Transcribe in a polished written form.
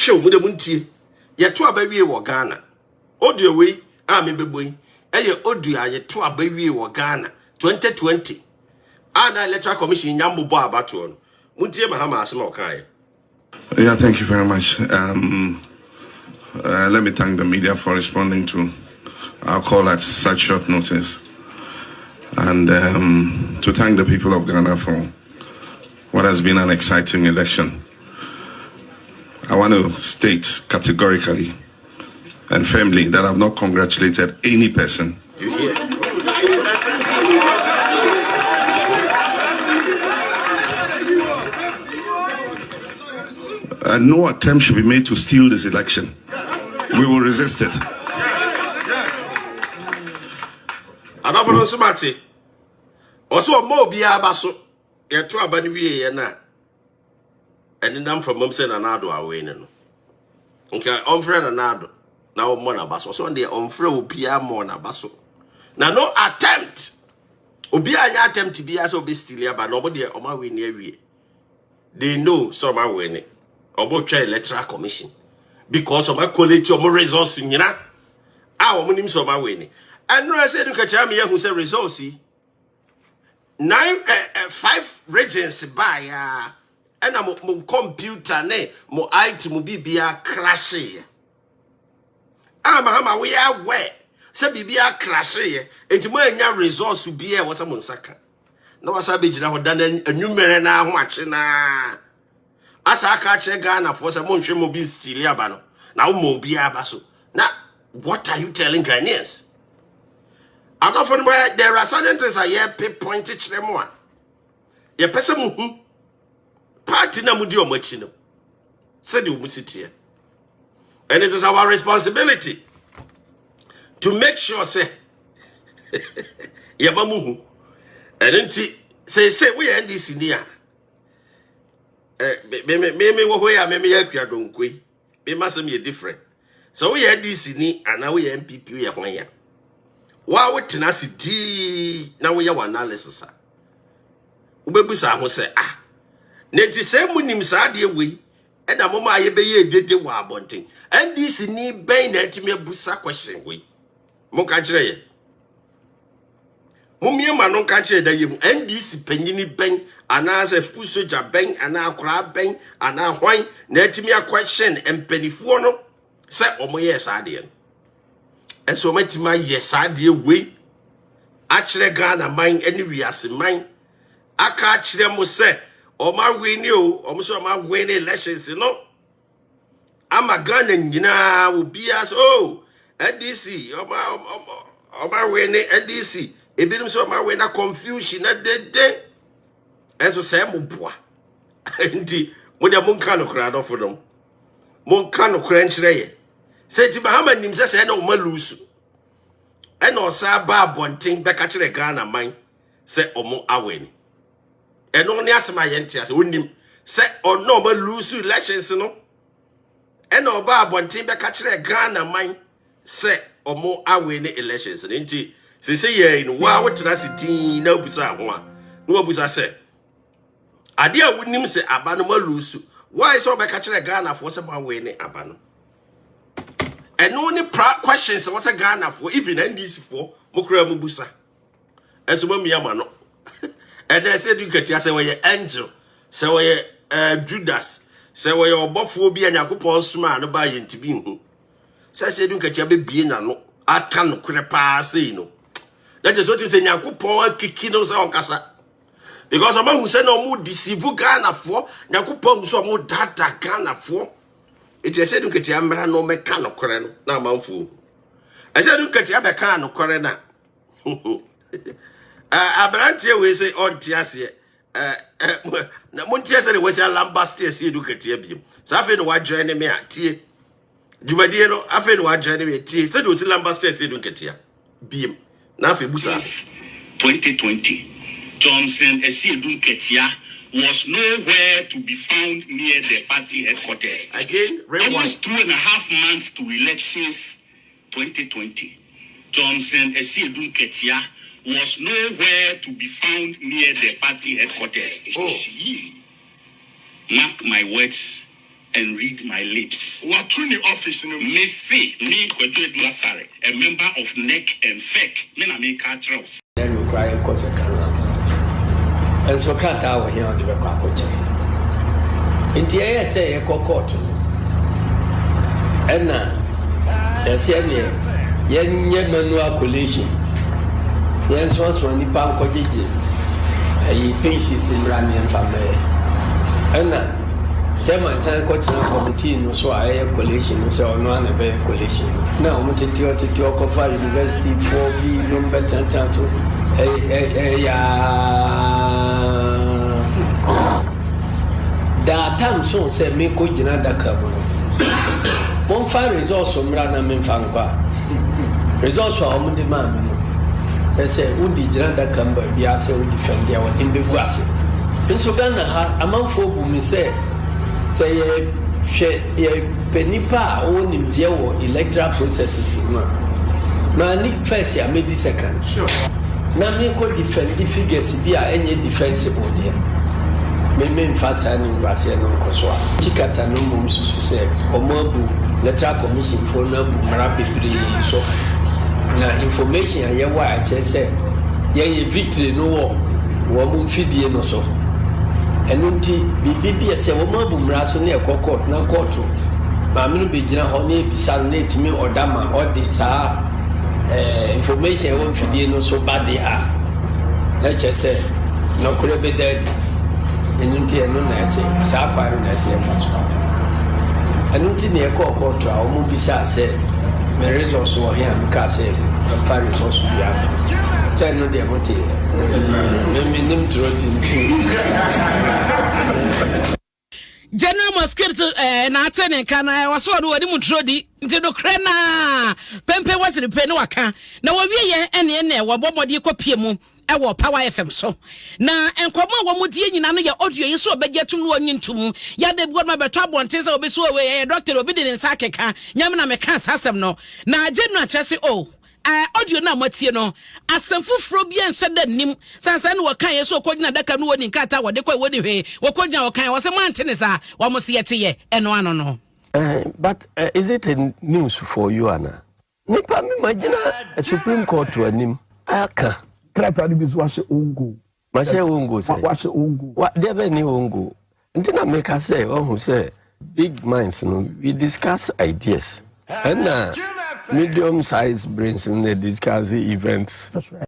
show mu de muntie ye to abawie wo Ghana audio we me beboy eye audio ye to abawie wo Ghana 2020 ana electoral commission nyambo bo abato no muntie mahama asema okai. Yeah, thank you very much. Let me thank the media for responding to our call at such short notice, and to thank the people of Ghana for what has been an exciting election. I want to state categorically and firmly that I've not congratulated any person. You hear? No attempt should be made to steal this election. We will resist it. I don't know so much. Also, more be abaso. You to abani wie na. And then from mom saying anado away no. Okay, on friend anado. Now more na baso. So on the on friend will be more na baso. Now no attempt. Obi anya attempt to be as obi still but nobody o ma win every. They know some are winning. About electoral commission because of my quality of my results in Yana. Our money so my winning. And no, I said, look at me who said results. 5 regions by and I'm a computer, ne, mo IT mo be a crash. Mahama, we are where. Say be a crash. And to my results will be a was a monsaka. No, I said, I've done a numerous now watching. As I catch a Ghana for some months, you be still yabano. Now, mo be abaso. Now, what are you telling Ghanaians? I go from where there are certain things I hear pinpointed to them one. Your person, party na mudi omachino. Said you must sit here. And it is our responsibility to make sure, say, Yabamu. And then say, we end this in here. Me wo hoya me yakua donkwe me masem ye different so we had this ni and now we MPP we hwan ya wa wo tena sidi na we ya analysis a ubebusa ho se nenti se munim sa de we e da mama aye be ye dede wa abonten and this ni ben na timi abusa question we mo ka kire ye Mumie manon kanche da yemu NDC panyini ben anaase fusoja ben ana akra ben ana hwan na atimi a question empanifuo no se omoye saade no enso matima ye saade we a kire Ghana man ani wiase man aka kire mo se oma wini o omo so oma wini elections no ama Ghana nyina obi as NDC oma wini NDC ebinim so ma we na confusion na dede enso say mo boa ndi mo de mon kan okra do fodom mon kan okra nchire ye say ti Bahama nim say na o ma lusu e na o sa ba abonten be ka kire Ghana man say omo aweni e no ne asema ye ntia say onim say o no ma lusu elections no e na o ba abonten be ka kire Ghana man say omo aweni elections nti say ye in wa what na sitin na obusa ho a no obusa say ade a wonim say aba no malusu why so be ka kire Ghana for say ma we ni aba no and only questions what say Ghana for even NDC for mo kura mo busa enso ma miama no and they said you get say we angel say we Judas say we obofo bi anyakopon suma no ba ye ntibi hu say you get be bie na no aka no kure pa say no. That is what you say, Yakupon kiki no sa okasa. Because a man who said no more deceive Ghana for, Yakupon so more data Ghana for. It is said you get Yamra no mecano coreno, now manfu. I said you get Yabacano corena. Abrantia we say on Tiasia. Montias was a lambastia see you get Yabium. So I feel what joining me at tea. Jumadiano, I feel what joining me at tea. Said was a lambastia see you get here. Beam. Now, 2020, Johnson Esiedun Ketia was nowhere to be found near the party headquarters. Again, almost 2.5 months to elections 2020. Johnson Esiedun Ketia was nowhere to be found near the party headquarters. Oh. Mark my words and read my lips. What in the office? Messi, me Kwadwo Duasare, a member of NEC and FEC. Me na me catch us. Then we cry a consequence. And so can't our here on the Bakakoche. In the air say a cocotte. And now, the senior, young Yemanu collation. Yes, was when the Pan Kojiji. A pinches in Ranian family. And now, Chairman San Cotton Committee, no so I collation, so no one a bear collation. Now, I'm to Tiokofa University 4B, number 10 chance. There are times so say me ko jina da kabu. Mon fa results so mra na me fa nkwa. Results so omo de ma me no. E say wo di jina da kamba bia say wo defend ya wo imbe guase. Nso Ghana ha amanfo bu mi say ye hwe ye penipa o nim de wo electoral processes no. Na ni first ya me di second. Sure. Na me ko defend the figures bi a enye defensible there. Me mfasa ni ngwase no nkoso a chikata no mum susu se omobu electoral commission for na bu mara bebre so na information a ye wa a che se ye victory no wo mum fidie no so enunti bibi se wo mabu mara so na court na court ma me no be gina ho na ebisa na etimi odama odi sa information wo fidie no so bade ha na che se no kure be dead enunti eno na ese sa kwaro na ese faso enunti ne ekọ to a omo bisa se me resource wo here nka se fa resource bia se no de mote me nim tro di General Mosquito na atene kana waso no wadi mutrodi nti do krena pempe wasiri pe no waka na wawie ye ene wo bobodi kopie mu ewo Power FM so na enkomo wo mudie nyina no ye audio yi so obegetum no anyintum ya de buo ma beto abonten se obeso we doctor obi de nsa keka nyam na meka asasem no na General chese audio na matie no asemfufuro bi ense da nim sansa ne wakan ye so kodina daka no woni nkata wode kwa woni hwe wokodina wakan wo se mantene sa wo mo se yete eno ano no but is it a news for you Anna? Nipa me magina a Supreme Court to anim aka Krata bi so ahye ongo ma se ongo se wa ahye ongo wa there be ni ongo ntina make us say who say big minds no we discuss ideas and medium sized brains when they discuss events. That's right.